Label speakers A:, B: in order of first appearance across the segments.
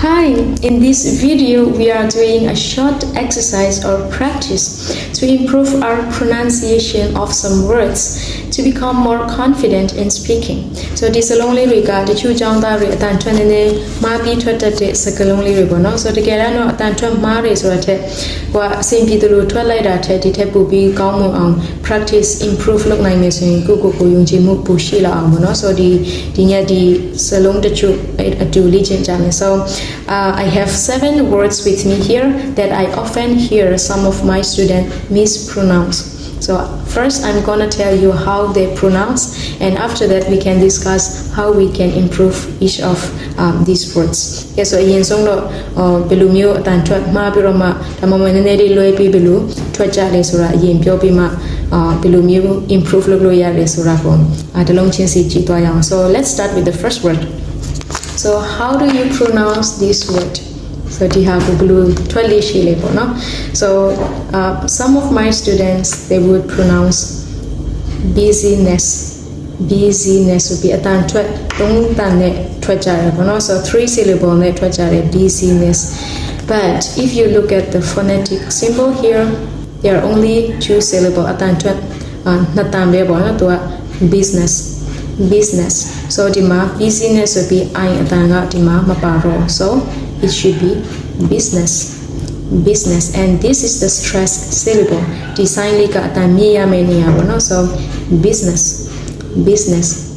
A: Hi, in this video we are doing a short exercise or practice to improve our pronunciation of some words to become more confident in speaking. So this is only regard the two jangda re atan twenty mabi twattate sakalongli re bono. So together no atan twen mare so that wa simpi tulu twalai da the di the pu bi kaung mo practice improve lok nai me so yin ko yung ji mu pu shi la ang bono. So di nya di salong de chu atu li chen jang. So I have 7 words with me here that I often hear some of my students mispronounce. So first I'm gonna tell you how they pronounce, and after that we can discuss how we can improve each of these words. Yeah, so yin song lo belu myo atan twat ma pi ro ma da ma ne ne li loi pi belu twat ja le sura yin pyo pi ma belu myo improve lo ya le sura ko da long chin si ji twa yang. So let's start with the first word. So how do you pronounce this word? So So some of my students, they would pronounce busyness. Busyness would be atan twat tong tan ne twat jare bono. So 3 syllable ne twat jare busyness. But if you look at the phonetic symbol here, there are only 2 syllable atan twat natan be bono to business. So dima busyness would be I atanga dima maparo. So it should be business, and this is the stress syllable. Design lika atamiya menia bono. So business,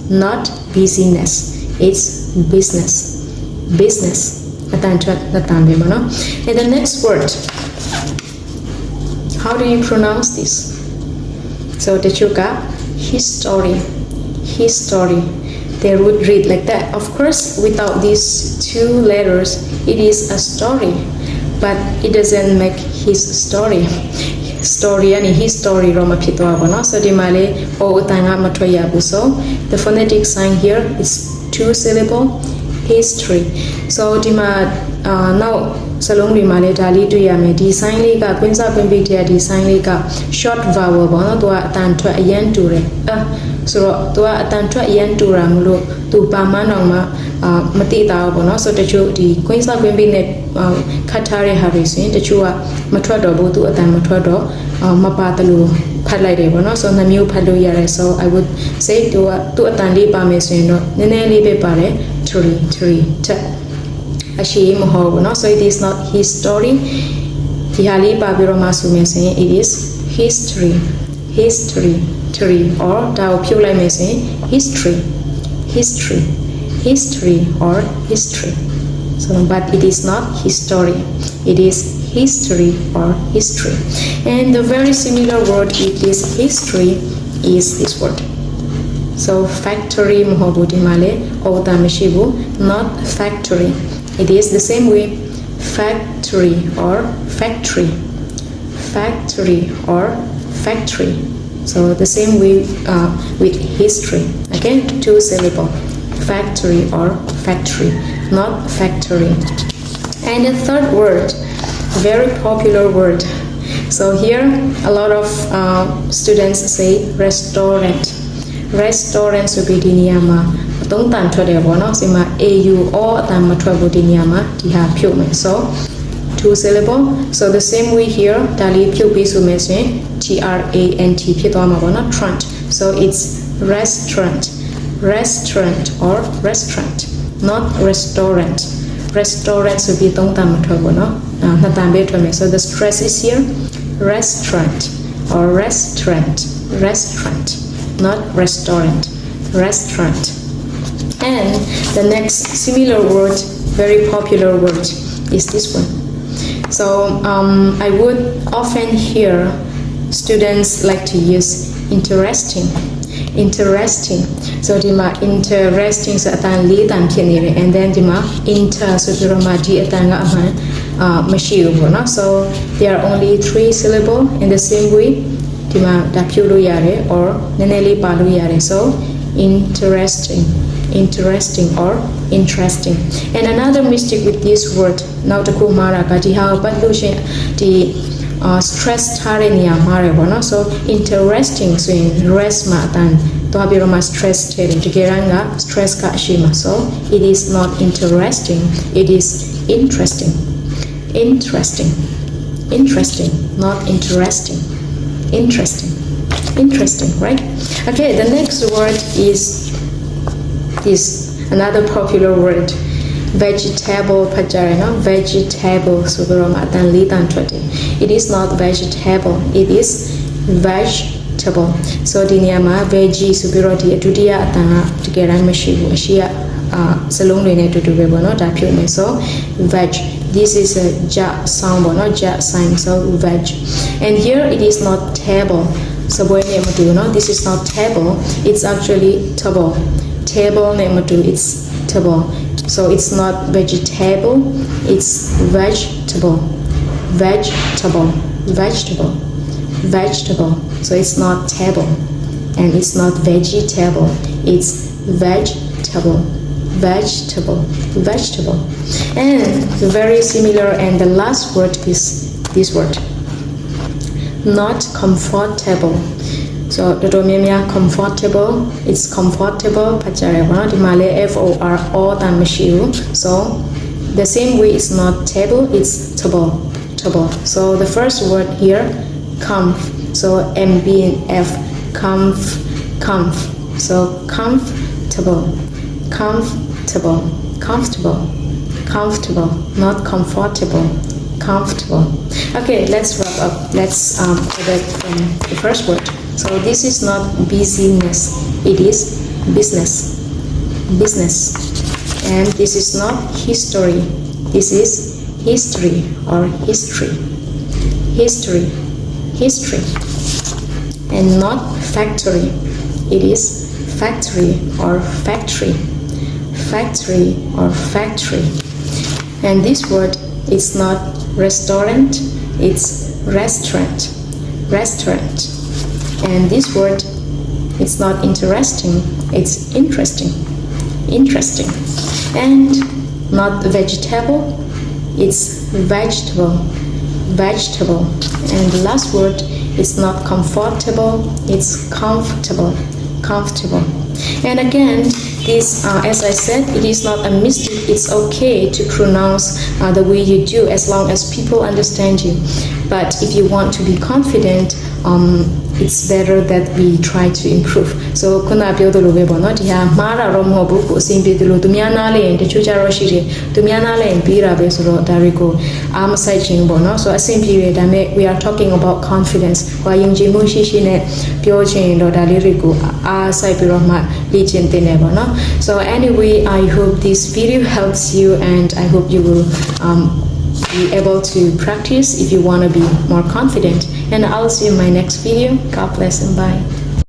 A: not busyness. It's business. Atantwa natambe bono. And the next word, how do you pronounce this? So the chuka history. They would read like that. Of course, without these 2 letters, it is a story, but it doesn't make his story. Story and history roma pitwa bono. So di male o utanga matwaya buso. The phonetic sign here is 2 syllable, history. So di ma now salong di male dali tu ya me di sign li ka kwinsa kwinpi dia di sign li ka short vowel bono to atan twa ayan tu re. So to atan twa ayan tu ra mulo tu pa ma nong ma mati ta bono. So the chu di kwinsa kwinpi ne khathare ha re sin the chu wa matwat do bo tu atan matwat do ma pa talu phat lai de bono. So na myu phat lo ya re. So I would say tu atan li pa me sin no ne ne li be pa re 3 ta ashi mo ho bono. So it is not his story. Tihali pa biro ma su me sin it is history or da pyu lai me sin history or history. So but it is not his story, it is history or history. And the very similar word with this history is this word. So factory mohobu male o tamashibu, not factory. It is the same way, factory or factory. So the same way with history. Again, 2 syllable, factory or factory, not factory. And the third word, very popular word. So here a lot of students say restaurant. Restaurant would be diniyama. Tong tan twade bono sima au or tan matwabu diniyama di ha pyu me. So 2 syllable. So the same way here dali pyu pi su me sin trant phit twa ma bono trant. So it's restaurant or restaurant, not restaurant. Restaurant would be tong tan matwabu no na tan be twame. So the stress is here, restaurant or restaurant, not restaurant, restaurant. And the next similar word, very popular word, is this one. So I would often hear students like to use interesting. So dima interesting so atan li tan phinire, and then dima inter so dima di atan ga aman mashi bono. So there are only 3 syllable. In the same way dima da pyu lo yare or nene li pa lo yare. So interesting or interesting. And another mistake with this word, now the kumara ka di ha pat lo shin di stress thare niya mare bono. So interesting so in rest ma tan to habiro ma stress tere tigeranga stress ka shima. So it is not interesting, it is interesting, interesting, interesting, not interesting, interesting, interesting, right? Okay, the next word is another popular word, vegetable pajare, no? Vegetable. It is not vegetable, it is vegetable. So the niyama veggie superiority tudiya atana together mashibu ashia salong ne to do no da so veg. This is a ja sound, not ja sign, so veg. And here it is not table. So this is not table, it's actually table. Table name it's table. So it's not vegetable, it's vegetable. Vegetable, vegetable, vegetable. So it's not table and it's not vegetable, it's vegetable, vegetable, vegetable. And very similar, and the last word is this word, not comfortable. So the comfortable, it's comfortable pachare the Malay FOR than machiru. So the same way it's not table, it's table. So the first word here, comf. So MBF, comf. So comfortable, not comfortable, comfortable. Okay, let's wrap up. Let's forget from the first word. So this is not busyness, it is business, and this is not history, this is history or history, and not factory, it is factory or factory, and this word is not restaurant, it's restaurant, and this word, it's not interesting, it's interesting, and not vegetable, it's vegetable, and the last word, it's not comfortable, it's comfortable. And again, this, as I said, it is not a mistake, it's okay to pronounce the way you do as long as people understand you. But if you want to be confident, it's better that we try to improve. So kuna pyodo lo be bono di ha mara ro mo bu ko sin pe lo tumya na le en techu cha ro shi de tumya na le en bi ra be so ro da ri ko am sai chin bono. So asim pi be da me we are talking about confidence. Wa yung ji mo shi shi ne pyo chin do da li ri ko a sai pi ro ma li chin tin ne bono. So anyway, I hope this video helps you, and I hope you will be able to practice if you want to be more confident. And I'll see you in my next video. God bless and bye.